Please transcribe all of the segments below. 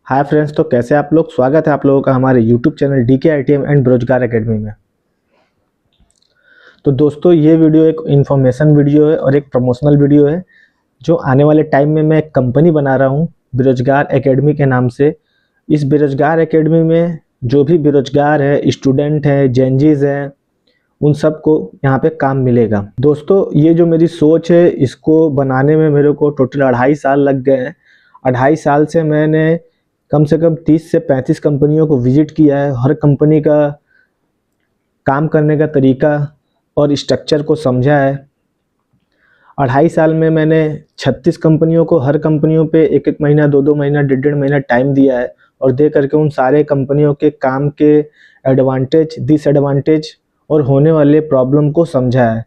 Hi friends, तो कैसे आप लोग। स्वागत है आप लोगों का हमारे YouTube channel DK ITM and Berojgar academy में। तो दोस्तों, ये वीडियो एक इन्फॉर्मेशन वीडियो है और एक प्रमोशनल वीडियो है। जो आने वाले टाइम में मैं एक कंपनी बना रहा हूँ बेरोजगार एकेडमी के नाम से। इस बेरोजगार एकेडमी में जो भी बेरोजगार है, स्टूडेंट है, जेनजीज है, उन सबको यहाँ पे काम मिलेगा। दोस्तों, ये जो मेरी सोच है, इसको बनाने में मेरे को टोटल 2.5 साल लग गए हैं। 2.5 साल से मैंने कम से कम 30 से 35 कंपनियों को विजिट किया है। हर कंपनी का काम करने का तरीका और स्ट्रक्चर को समझा है। 2.5 साल में मैंने 36 कंपनियों को, हर कंपनियों पे 1-1 महीना, 2-2 महीना, 1.5-1.5 महीना टाइम दिया है और दे करके उन सारे कंपनियों के काम के एडवांटेज, डिसएडवांटेज और होने वाले प्रॉब्लम को समझा है।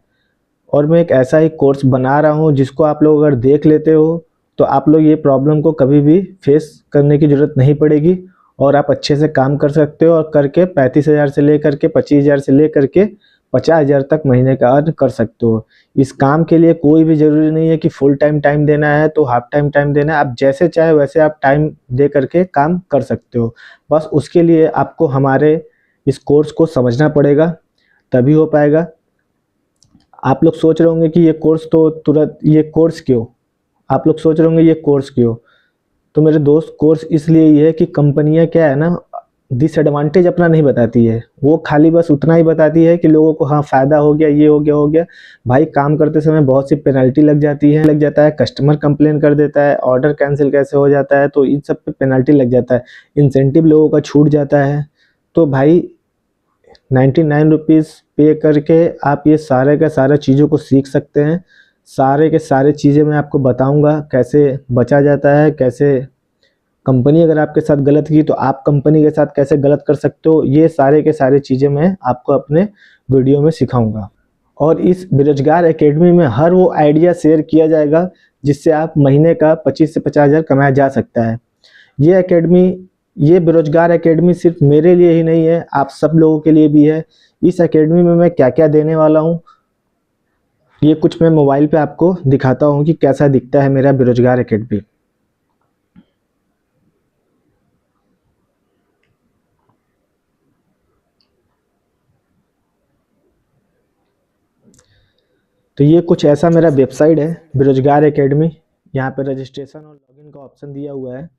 और मैं एक ऐसा ही कोर्स बना रहा हूँ जिसको आप लोग अगर देख लेते हो तो आप लोग ये प्रॉब्लम को कभी भी फेस करने की ज़रूरत नहीं पड़ेगी और आप अच्छे से काम कर सकते हो और करके 35,000 से लेकर के 25,000 से लेकर के 50,000 तक महीने का अर्न कर सकते हो। इस काम के लिए कोई भी ज़रूरी नहीं है कि फुल टाइम देना है तो हाफ टाइम देना है। आप जैसे चाहे वैसे आप टाइम दे करके काम कर सकते हो। बस उसके लिए आपको हमारे इस कोर्स को समझना पड़ेगा, तभी हो पाएगा। आप लोग सोच रहे होंगे कि ये कोर्स तो तुरंत, ये कोर्स क्यों? आप लोग सोच रहे होंगे ये कोर्स क्यों? तो मेरे दोस्त, कोर्स इसलिए ही है कि कंपनियां क्या है ना, डिसएडवांटेज अपना नहीं बताती है। वो खाली बस उतना ही बताती है कि लोगों को हाँ फ़ायदा हो गया, ये हो गया। भाई, काम करते समय बहुत सी पेनल्टी लग जाता है, कस्टमर कंप्लेन कर देता है, ऑर्डर कैंसिल कैसे हो जाता है, तो इन सब पे पेनल्टी लग जाता है, इंसेंटिव लोगों का छूट जाता है। तो भाई 99 रुपीज़ पे करके आप ये सारे का सारा चीज़ों को सीख सकते हैं। सारे के सारे चीज़ें मैं आपको बताऊंगा, कैसे बचा जाता है, कैसे कंपनी अगर आपके साथ गलत की तो आप कंपनी के साथ कैसे गलत कर सकते हो। ये सारे के सारे चीज़ें मैं आपको अपने वीडियो में सिखाऊंगा। और इस बेरोजगार एकेडमी में हर वो आइडिया शेयर किया जाएगा जिससे आप महीने का 25 से 50,000 कमाया जा सकता है। ये एकेडमी, ये बेरोजगार एकेडमी सिर्फ मेरे लिए ही नहीं है, आप सब लोगों के लिए भी है। इस एकेडमी में मैं क्या क्या देने वाला हूँ, ये कुछ मैं मोबाइल पे आपको दिखाता हूँ कि कैसा दिखता है मेरा बेरोजगार एकेडमी। तो ये कुछ ऐसा मेरा वेबसाइट है, बेरोजगार एकेडमी। यहाँ पे रजिस्ट्रेशन और लॉगिन का ऑप्शन दिया हुआ है,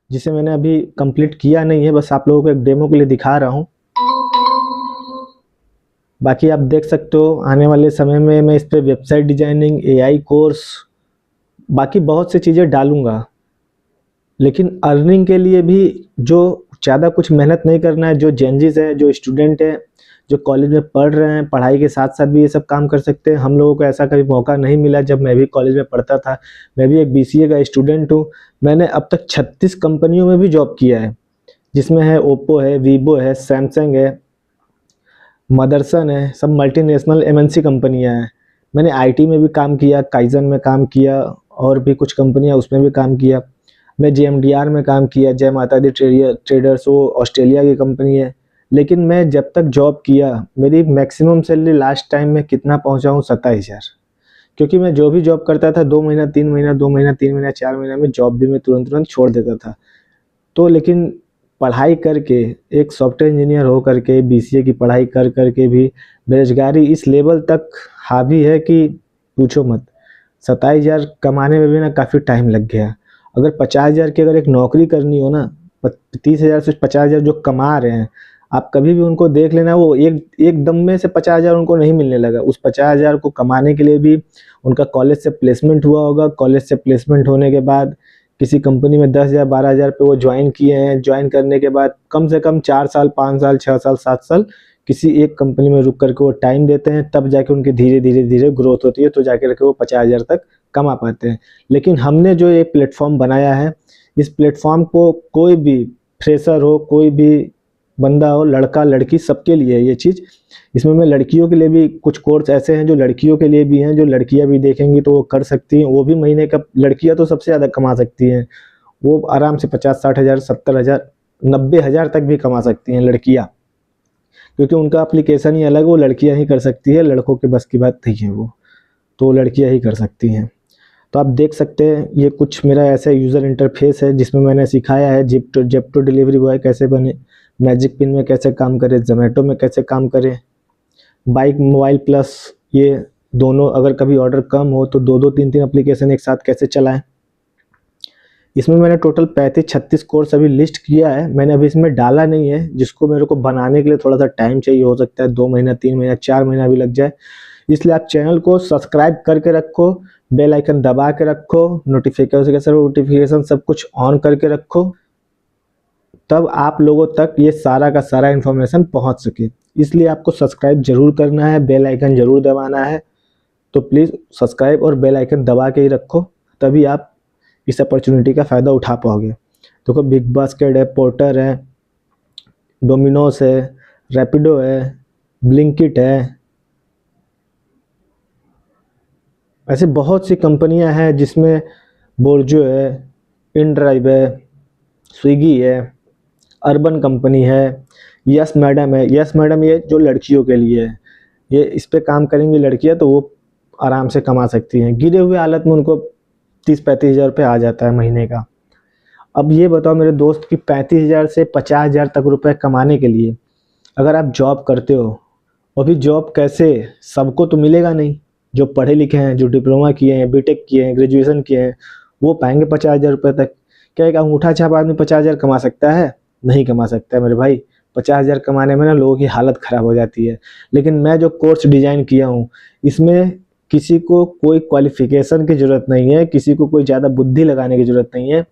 जिसे मैंने अभी कंप्लीट किया नहीं है, बस आप लोगों को एक डेमो के लिए दिखा रहा हूँ। बाकी आप देख सकते हो आने वाले समय में मैं इस पर वेबसाइट डिजाइनिंग, एआई कोर्स, बाकी बहुत सी चीज़ें डालूंगा। लेकिन अर्निंग के लिए भी जो ज़्यादा कुछ मेहनत नहीं करना है, जो जेनजीज हैं, जो स्टूडेंट हैं, जो कॉलेज में पढ़ रहे हैं, पढ़ाई के साथ साथ भी ये सब काम कर सकते हैं। हम लोगों को ऐसा कभी मौका नहीं मिला जब मैं भी कॉलेज में पढ़ता था। मैं भी एक बीसीए का स्टूडेंट हूँ। मैंने अब तक 36 कंपनियों में भी जॉब किया है, जिसमें है ओप्पो है, वीवो है, सैमसंग है, मदरसन है, सब मल्टीनेशनल एमएनसी कंपनियां हैं। मैंने आईटी में भी काम किया, काइजन में काम किया और भी कुछ कंपनियां उसमें भी काम किया। मैं जेएमडीआर में काम किया, जय माता दी ट्रेडर्स, वो ऑस्ट्रेलिया की कंपनी है। लेकिन मैं जब तक जॉब किया, मेरी मैक्सिमम सैलरी लास्ट टाइम में कितना पहुंचा हूँ, 27,000। क्योंकि मैं जो भी जॉब करता था 2 महीना 3 महीना, 2 महीना 3 महीना, 4 महीना में जॉब भी मैं तुरंत छोड़ देता था। तो लेकिन पढ़ाई करके, एक सॉफ्टवेयर इंजीनियर हो करके, बीसीए की पढ़ाई कर करके भी बेरोजगारी इस लेवल तक हावी है कि पूछो मत। 27,000 कमाने में भी ना काफ़ी टाइम लग गया। अगर 50,000 की अगर एक नौकरी करनी हो ना, 30,000 से 50,000 जो कमा रहे हैं, आप कभी भी उनको देख लेना, वो एक दम में से 50,000 उनको नहीं मिलने लगा। उस 50,000 को कमाने के लिए भी उनका कॉलेज से प्लेसमेंट हुआ होगा। कॉलेज से प्लेसमेंट होने के बाद किसी कंपनी में 10,000 12,000 पे वो ज्वाइन किए हैं। ज्वाइन करने के बाद कम से कम 4 साल, 5 साल, 6 साल, 7 साल किसी एक कंपनी में रुक करके वो टाइम देते हैं, तब जाके उनकी धीरे धीरे ग्रोथ होती है, तो जाके वो 50,000 तक कमा पाते हैं। लेकिन हमने जो ये प्लेटफॉर्म बनाया है, इस प्लेटफॉर्म को कोई भी फ्रेशर हो, कोई भी बंदा हो, लड़का लड़की, सबके लिए है ये चीज़। इसमें मैं लड़कियों के लिए भी कुछ कोर्स ऐसे हैं जो लड़कियों के लिए भी हैं, जो लड़कियां भी देखेंगी तो वो कर सकती हैं। वो भी महीने का, लड़कियां तो सबसे ज़्यादा कमा सकती हैं, वो आराम से 50-60 हज़ार, 70 हज़ार, 90 हज़ार तक भी कमा सकती हैं लड़कियां, क्योंकि उनका एप्लीकेशन ही अलग है। वो लड़कियां ही कर सकती है, लड़कों के बस की बात नहीं है वो, तो लड़कियां ही कर सकती हैं। तो आप देख सकते हैं ये कुछ मेरा ऐसा यूज़र इंटरफेस है जिसमें मैंने सिखाया है जेप्टो डिलीवरी बॉय कैसे बने, मैजिक पिन में कैसे काम करे, जोमेटो में कैसे काम करे, बाइक मोबाइल प्लस, ये दोनों अगर कभी ऑर्डर कम हो तो दो दो तीन तीन एप्लीकेशन एक साथ कैसे चलाएं। इसमें मैंने टोटल 35-36 कोर्स अभी लिस्ट किया है, मैंने अभी इसमें डाला नहीं है, जिसको मेरे को बनाने के लिए थोड़ा सा टाइम चाहिए, हो सकता है 2 महीना 3 महीना 4 महीना भी लग जाए। इसलिए आप चैनल को सब्सक्राइब करके रखो, बेल आइकन दबा के रखो, नोटिफिकेशन सब कुछ ऑन करके रखो, तब आप लोगों तक ये सारा का सारा इन्फॉर्मेशन पहुंच सके। इसलिए आपको सब्सक्राइब जरूर करना है, बेल आइकन जरूर दबाना है। तो प्लीज़ सब्सक्राइब और बेल आइकन दबा के ही रखो, तभी आप इस अपॉर्चुनिटी का फ़ायदा उठा पाओगे। देखो बिग बास्केट है, पोर्टर है, डोमिनोस है, रैपिडो है, ब्लिंकिट है, ऐसे बहुत सी कंपनियां हैं जिसमें बोर्जो है, इनड्राइव है, स्विगी है, अर्बन कंपनी है, यस मैडम है। यस मैडम ये जो लड़कियों के लिए है, ये इस पे काम करेंगी लड़कियां तो वो आराम से कमा सकती हैं, गिरे हुए हालत में उनको 30-35 हज़ार रुपये आ जाता है महीने का। अब ये बताओ मेरे दोस्त कि 35 हज़ार से 50 हज़ार तक रुपए कमाने के लिए अगर आप जॉब करते हो, और भी जॉब कैसे, सबको तो मिलेगा नहीं, जो पढ़े लिखे हैं, जो डिप्लोमा किए हैं, बीटेक किए हैं, ग्रेजुएशन किए हैं, वो पाएंगे 50 हज़ार रुपये तक। क्या एक अंगूठा छाप आदमी 50 हज़ार कमा सकता है? नहीं कमा सकता है मेरे भाई। 50 हज़ार कमाने में ना लोगों की हालत ख़राब हो जाती है। लेकिन मैं जो कोर्स डिज़ाइन किया हूँ, इसमें किसी को कोई क्वालिफिकेशन की ज़रूरत नहीं है, किसी को कोई ज़्यादा बुद्धि लगाने की ज़रूरत नहीं है।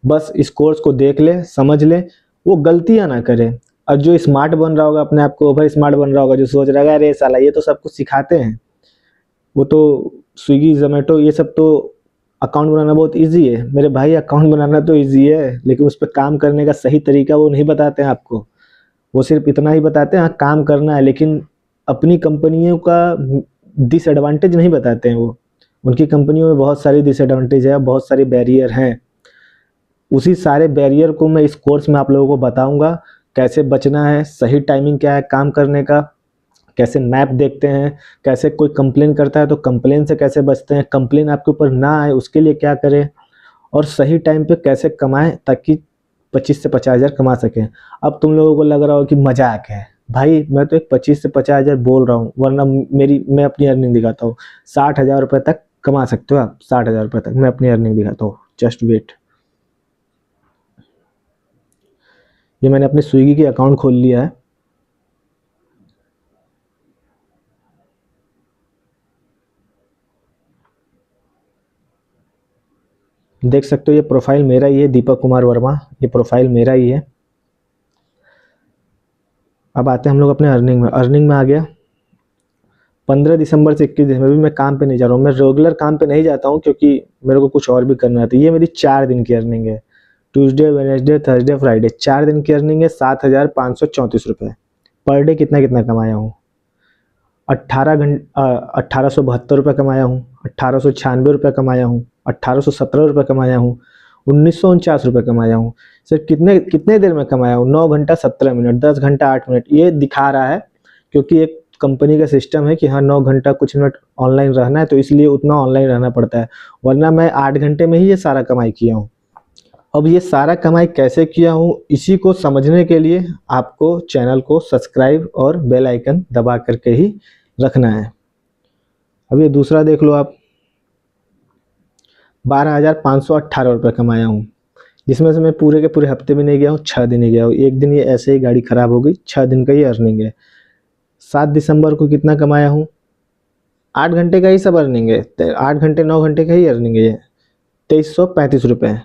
बस इस कोर्स को देख ले, समझ ले, वो गलतियाँ ना करे। और जो स्मार्ट बन रहा होगा, अपने आप को ओवर स्मार्ट बन रहा होगा, जो सोच रहा है अरे साला ये तो सब कुछ सिखाते हैं, वो तो स्विगी जोमेटो ये सब तो अकाउंट बनाना बहुत इजी है। मेरे भाई अकाउंट बनाना तो इजी है, लेकिन उस पर काम करने का सही तरीका वो नहीं बताते हैं आपको। वो सिर्फ इतना ही बताते हैं हाँ काम करना है, लेकिन अपनी कंपनियों का डिसएडवांटेज नहीं बताते हैं। वो उनकी कंपनियों में बहुत सारी डिसएडवांटेज है, बहुत सारे बैरियर हैं। उसी सारे बैरियर को मैं इस कोर्स में आप लोगों को बताऊंगा, कैसे बचना है, सही टाइमिंग क्या है काम करने का, कैसे मैप देखते हैं, कैसे कोई कंप्लेन करता है तो कंप्लेन से कैसे बचते हैं, कंप्लेन आपके ऊपर ना आए उसके लिए क्या करें, और सही टाइम पे कैसे कमाएं ताकि 25 से 50 हज़ार कमा सकें। अब तुम लोगों को लग रहा हो कि मजाक है, भाई मैं तो एक 25 से 50 हज़ार बोल रहा हूँ, वरना मैं अपनी अर्निंग दिखाता हूँ। 60 हज़ार रुपये तक कमा सकते हो आप, 60 हज़ार रुपये तक मैं अपनी अर्निंग दिखाता हूँ। जस्ट वेट, ये मैंने अपने स्विगी के अकाउंट खोल लिया है। देख सकते हो ये प्रोफाइल मेरा ही है, दीपक कुमार वर्मा, ये प्रोफाइल मेरा ही है। अब आते हैं हम लोग अपने अर्निंग में। अर्निंग में आ गया 15 दिसंबर से 21 दिसंबर भी मैं काम पे नहीं जा रहा हूँ। मैं रेगुलर काम पे नहीं जाता हूँ क्योंकि मेरे को कुछ और भी करना है। तो ये मेरी 4 दिन की अर्निंग है, ट्यूसडे, वेडनेसडे, थर्सडे, फ्राइडे, 4 दिन की अर्निंग है। 7,534 रुपये पर डे। कितना कमाया हूँ? 1872 रुपये कमाया हूँ, 1896 रुपये कमाया हूँ, 1817 रुपये कमाया हूँ, 1949 रुपये कमाया हूँ। सर कितने देर में कमाया हूँ? 9 घंटा 17 मिनट, 10 घंटा 8 मिनट ये दिखा रहा है, क्योंकि एक कंपनी का सिस्टम है कि हाँ 9 घंटा कुछ मिनट ऑनलाइन रहना है, तो इसलिए उतना ऑनलाइन रहना पड़ता है, वरना मैं 8 घंटे में ही ये सारा कमाई किया हूँ। अब ये सारा कमाई कैसे किया हूँ, इसी को समझने के लिए आपको चैनल को सब्सक्राइब और बेल आइकन दबा करके ही रखना है। अब ये दूसरा देख लो आप, 12,518 रुपये कमाया हूँ, जिसमें से मैं पूरे के पूरे हफ्ते भी नहीं गया हूँ, 6 दिन ही गया हूँ। एक दिन ये ऐसे ही गाड़ी ख़राब हो गई, 6 दिन का ये अर्निंग है। 7 दिसंबर को कितना कमाया हूँ? 8 घंटे का ही सब अर्निंग है, 8 घंटे 9 घंटे का ही अर्निंग है ये, 2335 रुपये।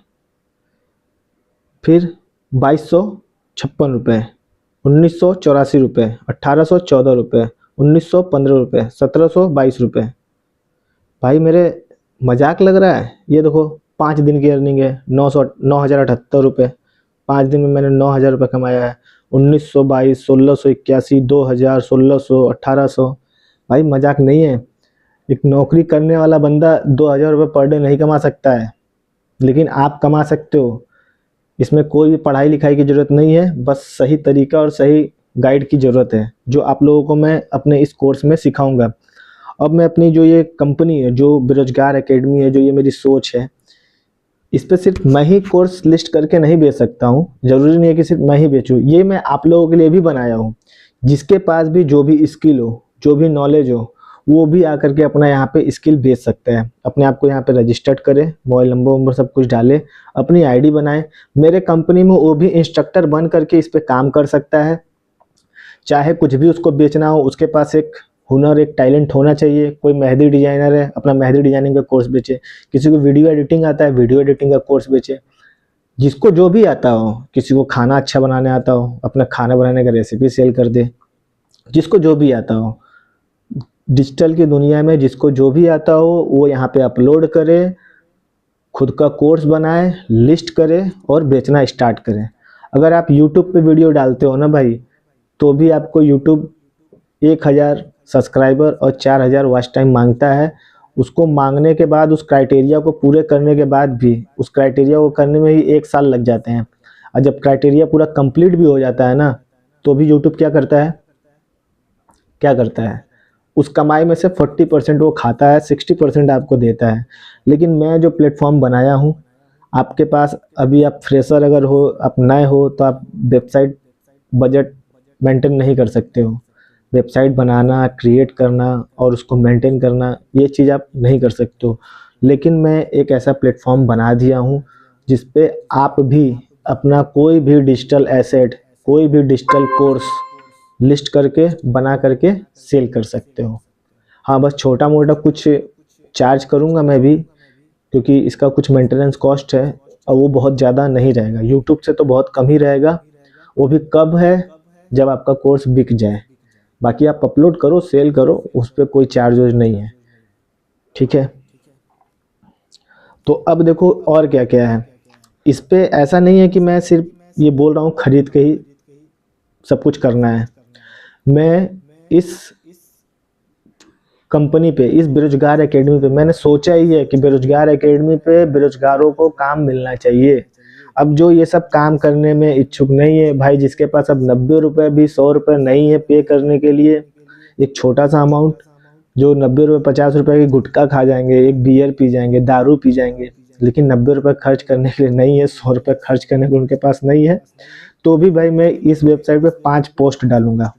फिर 2256 रुपये, 1984 रुपये, 1814 रुपये, 1915 रुपये, 1722 रुपये। भाई मेरे मजाक लग रहा है? ये देखो 5 दिन की अर्निंग है, 9,078 रुपये। 5 दिन में मैंने 9,000 रुपये कमाया है। 1922, 1681, 2000, 1600, 1800। भाई मजाक नहीं है। एक नौकरी करने वाला बंदा 2,000 रुपये पर डे नहीं कमा सकता है, लेकिन आप कमा सकते हो। इसमें कोई भी पढ़ाई लिखाई की ज़रूरत नहीं है, बस सही तरीका और सही गाइड की ज़रूरत है, जो आप लोगों को मैं अपने इस कोर्स में सिखाऊंगा। अब मैं अपनी जो ये कंपनी है, जो बेरोजगार एकेडमी है, जो ये मेरी सोच है, इस पे सिर्फ मैं ही कोर्स लिस्ट करके नहीं बेच सकता हूँ। ज़रूरी नहीं है कि सिर्फ मैं ही बेचूँ, ये मैं आप लोगों के लिए भी बनाया हूँ। जिसके पास भी जो भी स्किल हो, जो भी नॉलेज हो, वो भी आकर के अपना यहाँ पे स्किल बेच सकता है। अपने आप को यहाँ पे रजिस्टर्ड करे, मोबाइल नंबर वंबर सब कुछ डाले, अपनी आईडी बनाए, मेरे कंपनी में वो भी इंस्ट्रक्टर बन करके इस पे काम कर सकता है। चाहे कुछ भी उसको बेचना हो, उसके पास एक हुनर, एक टैलेंट होना चाहिए। कोई मेहंदी डिजाइनर है, अपना मेहंदी डिजाइनिंग का कोर्स बेचे। किसी को वीडियो एडिटिंग आता है, वीडियो एडिटिंग का कोर्स बेचे। जिसको जो भी आता हो, किसी को खाना अच्छा बनाने आता हो, अपना खाना बनाने का रेसिपी सेल कर दे। जिसको जो भी आता हो, डिजिटल की दुनिया में जिसको जो भी आता हो वो यहाँ पे अपलोड करे, खुद का कोर्स बनाए, लिस्ट करे और बेचना स्टार्ट करें। अगर आप यूट्यूब पे वीडियो डालते हो ना भाई, तो भी आपको यूट्यूब 1000 सब्सक्राइबर और 4000 वॉच टाइम मांगता है। उसको मांगने के बाद, उस क्राइटेरिया को पूरे करने के बाद भी, उस क्राइटेरिया को करने में ही 1 साल लग जाते हैं। और जब क्राइटेरिया पूरा कंप्लीट भी हो जाता है ना, तो भी यूट्यूब क्या करता है, क्या करता है, उस कमाई में से 40% वो खाता है, 60% आपको देता है। लेकिन मैं जो प्लेटफॉर्म बनाया हूँ, आपके पास अभी आप फ्रेशर अगर हो, आप नए हो, तो आप वेबसाइट बजट मेंटेन नहीं कर सकते हो। वेबसाइट बनाना, क्रिएट करना और उसको मेंटेन करना, ये चीज़ आप नहीं कर सकते हो। लेकिन मैं एक ऐसा प्लेटफॉर्म बना दिया हूँ जिस पे आप भी अपना कोई भी डिजिटल एसेट, कोई भी डिजिटल कोर्स लिस्ट करके, बना करके सेल कर सकते हो। हाँ, बस छोटा मोटा कुछ चार्ज करूँगा मैं भी, क्योंकि इसका कुछ मेंटेनेंस कॉस्ट है और वो बहुत ज़्यादा नहीं रहेगा। यूट्यूब से तो बहुत कम ही रहेगा। वो भी कब है, जब आपका कोर्स बिक जाए। बाकी आप अपलोड करो, सेल करो, उस पर कोई चार्ज नहीं है। ठीक है, तो अब देखो और क्या क्या है इस पे। ऐसा नहीं है कि मैं सिर्फ ये बोल रहा हूँ खरीद के ही सब कुछ करना है। मैं इस कंपनी पे, इस बेरोजगार एकेडमी पे, मैंने सोचा ही है कि बेरोजगार एकेडमी पे बेरोजगारों को काम मिलना चाहिए। अब जो ये सब काम करने में इच्छुक नहीं है भाई, जिसके पास अब 90 रुपये भी, 100 रुपये नहीं है पे करने के लिए, एक छोटा सा अमाउंट, जो 90 रुपये 50 रुपये की गुटखा खा जाएंगे, एक बियर पी जाएंगे, दारू पी जाएंगे, लेकिन 90 रुपये खर्च करने के लिए नहीं है, 100 रुपये खर्च करने के उनके पास नहीं है, तो भी भाई मैं इस वेबसाइट पे 5 पोस्ट डालूंगा,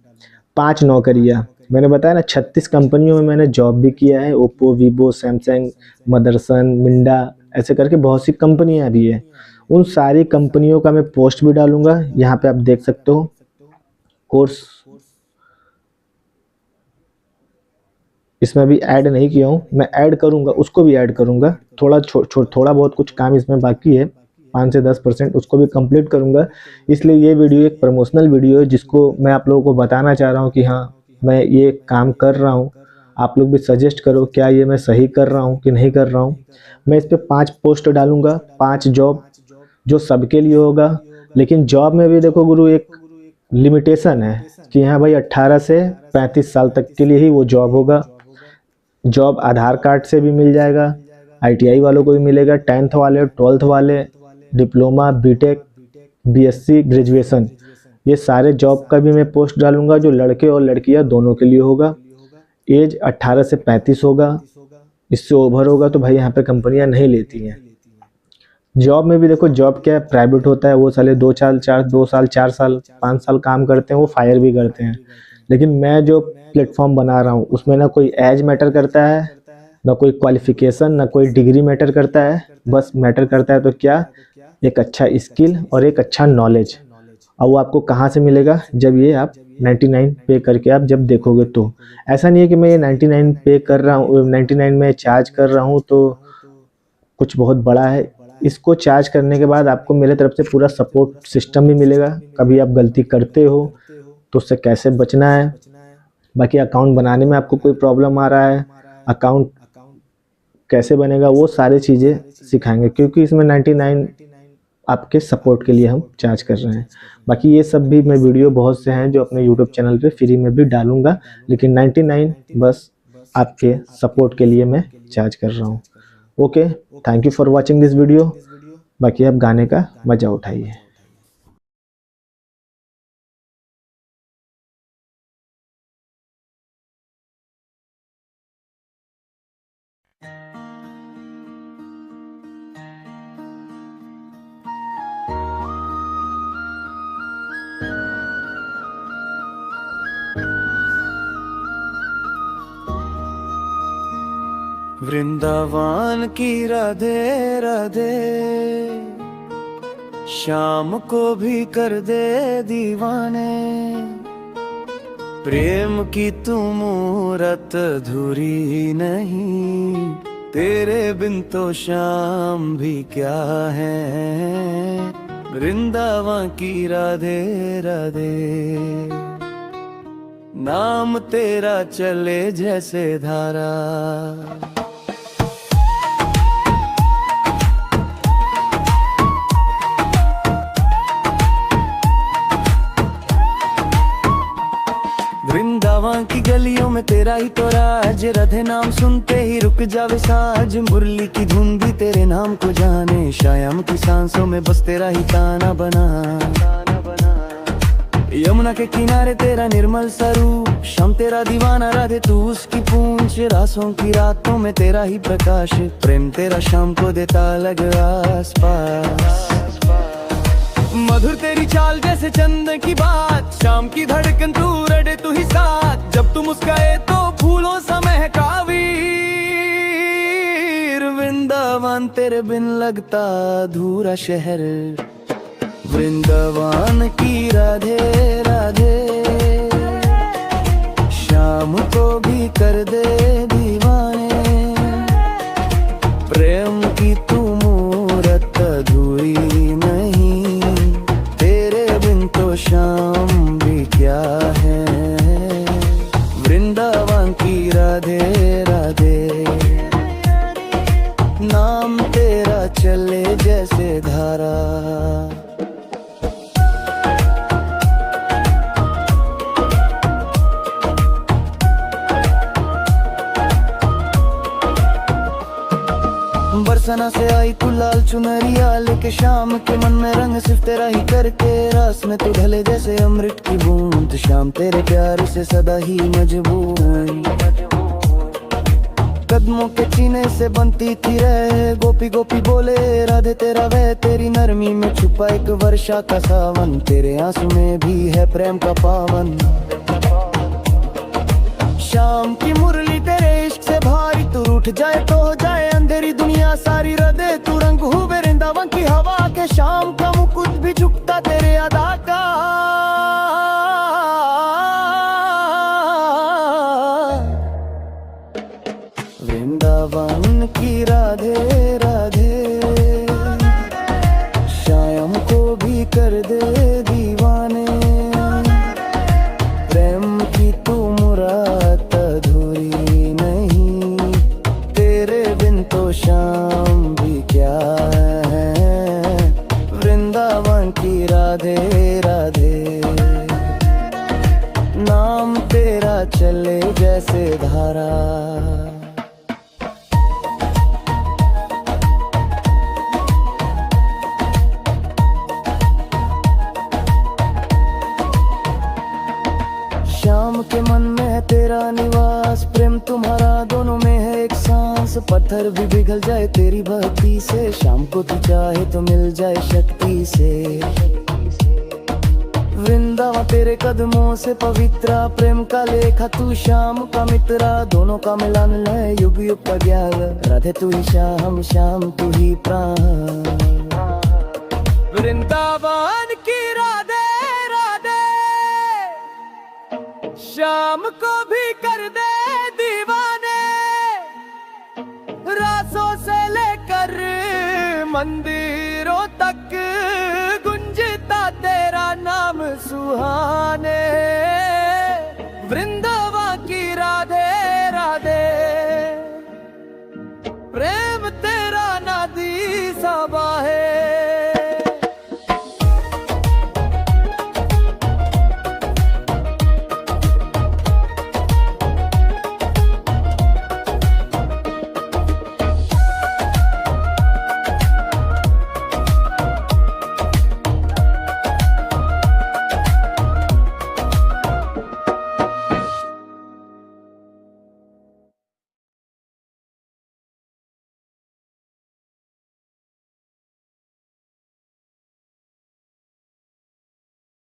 5 नौकरियां। मैंने बताया ना, 36 कंपनियों में मैंने जॉब भी किया है। Oppo, Vivo, Samsung, Motherson, Minda, ऐसे करके बहुत सी कंपनियां भी है। उन सारी कंपनियों का मैं पोस्ट भी डालूंगा। यहाँ पे आप देख सकते हो कोर्स, इसमें भी ऐड नहीं किया हूँ, मैं ऐड करूँगा, उसको भी ऐड करूँगा। थोड़ा बहुत कुछ काम इसमें बाकी है, 5 से 10%, उसको भी कंप्लीट करूँगा। इसलिए ये वीडियो एक प्रमोशनल वीडियो है, जिसको मैं आप लोगों को बताना चाह रहा हूँ कि हाँ, मैं ये काम कर रहा हूँ। आप लोग भी सजेस्ट करो, क्या ये मैं सही कर रहा हूँ कि नहीं कर रहा हूँ। मैं इस पर 5 पोस्ट डालूंगा, 5 जॉब, जो सबके लिए होगा। लेकिन जॉब में भी देखो गुरु, एक लिमिटेशन है कि हाँ भाई, 18 से 35 साल तक के लिए ही वो जॉब होगा। जॉब आधार कार्ड से भी मिल जाएगा, आईटीआई वालों को भी मिलेगा, 10th वाले, 12th वाले, डिप्लोमा, बीटेक, बीएससी, ग्रेजुएशन, ये सारे जॉब का भी मैं पोस्ट डालूंगा, जो लड़के और लड़कियां दोनों के लिए होगा। एज 18 से 35 होगा, इससे ओवर होगा तो भाई यहाँ पे कंपनियां नहीं लेती हैं। जॉब में भी देखो, जॉब क्या है, प्राइवेट होता है, वो साले 2 साल 4 साल 5 साल काम करते हैं, वो फायर भी करते हैं। लेकिन मैं जो प्लेटफॉर्म बना रहा हूँ, उसमें ना कोई एज मैटर करता है, ना कोई क्वालिफिकेशन, ना कोई डिग्री मैटर करता है। बस मैटर करता है तो क्या, एक अच्छा स्किल और एक अच्छा नॉलेज। और वो आपको कहाँ से मिलेगा, जब ये आप 99 पे करके आप जब देखोगे तो। ऐसा नहीं है कि मैं ये 99 पे कर रहा हूँ, 99 में चार्ज कर रहा हूँ तो कुछ बहुत बड़ा है। इसको चार्ज करने के बाद आपको मेरे तरफ से पूरा सपोर्ट सिस्टम भी मिलेगा। कभी आप गलती करते हो तो उससे कैसे बचना है, बाकी अकाउंट बनाने में आपको कोई प्रॉब्लम आ रहा है, अकाउंट कैसे बनेगा, वो सारी चीज़ें सिखाएंगे। क्योंकि इसमें 99 आपके सपोर्ट के लिए हम चार्ज कर रहे हैं। बाकी ये सब भी मैं वीडियो बहुत से हैं जो अपने यूट्यूब चैनल पे फ्री में भी डालूंगा, लेकिन 99 बस आपके सपोर्ट के लिए मैं चार्ज कर रहा हूँ। Okay, thank you for watching this video. बाकी आप गाने का मजा उठाइए। वृंदावन की राधे राधे, शाम को भी कर दे दीवाने। प्रेम की तू मूरत अधूरी नहीं, तेरे बिन तो शाम भी क्या है। वृंदावन की राधे राधे, नाम तेरा चले जैसे धारा। वृंदावन की गलियों में तेरा ही तो राज, राधे नाम सुनते ही रुक जावे साज। मुरली की धुन भी तेरे नाम को जाने, शायम की सांसों में बस तेरा ही ताना बना। यमुना के किनारे तेरा निर्मल स्वरूप, शाम तेरा दीवाना राधे तू उसकी पूंछ। रासों की रातों में तेरा ही प्रकाश, प्रेम तेरा शाम को देता लग आस पास। मधुर तेरी चाल जैसे चंद की बात, शाम की धड़कन तू रड़े तू ही साथ। जब तू मुस्काए तो फूलों सा महका वीर। वृंदावन तेरे बिन लगता अधूरा शहर। वृंदावन की राधे राधे, शाम को भी कर दे दीवाने। प्रेम की तू मूरत अधूरी नहीं, तेरे बिन तो शाम भी क्या है। वृंदावन की राधे राधे, नाम तेरा चले जैसे धारा। बरसना से आई तू लाल चुनरिया लेके, शाम के मन में रंग सिर्फ तेरा ही करके। रास में तू ढले जैसे अमृत की बूंद, शाम तेरे प्यार से सदा ही मजबूर। कदमों के चीने से बनती थी रह, गोपी गोपी बोले राधे तेरा वह। तेरी नरमी में छुपा एक वर्षा का सावन, तेरे आंसू में भी है प्रेम का पावन। शाम की मुरली तेरे इश्क से भारी, तू रूठ जाए तो हो जाए अंधेरी दुनिया सारी। राधे तू रंग हूँ वृंदावन की हवा के, शाम का मुकुट भी झुकता तेरे अदा का। वृंदावन की राधे राधे, शाम को भी कर दे दीवाने। प्रेम की तू मुराद अधूरी नहीं, तेरे बिन तो शाम भी क्या है। वृंदावन की राधे राधे, नाम तेरा चले जैसे धारा। शाम के मन में है तेरा निवास, प्रेम तुम्हारा दोनों में है एक सांस। पत्थर भी पिघल जाए तेरी भक्ति से, शाम को तू चाहे तो मिल जाए शक्ति से। वृंदावन तेरे कदमों से पवित्रा, प्रेम का लेखा तू शाम का मित्रा। दोनों का मिलन है युग युग का ज्ञान, राधे तू ही शाम शाम तू ही प्राण। वृंदावन की राधे राधे, शाम को भी कर दे दीवाने। रासों से लेकर मंदिरों तक गुंजता तेरा नाम सुहाने।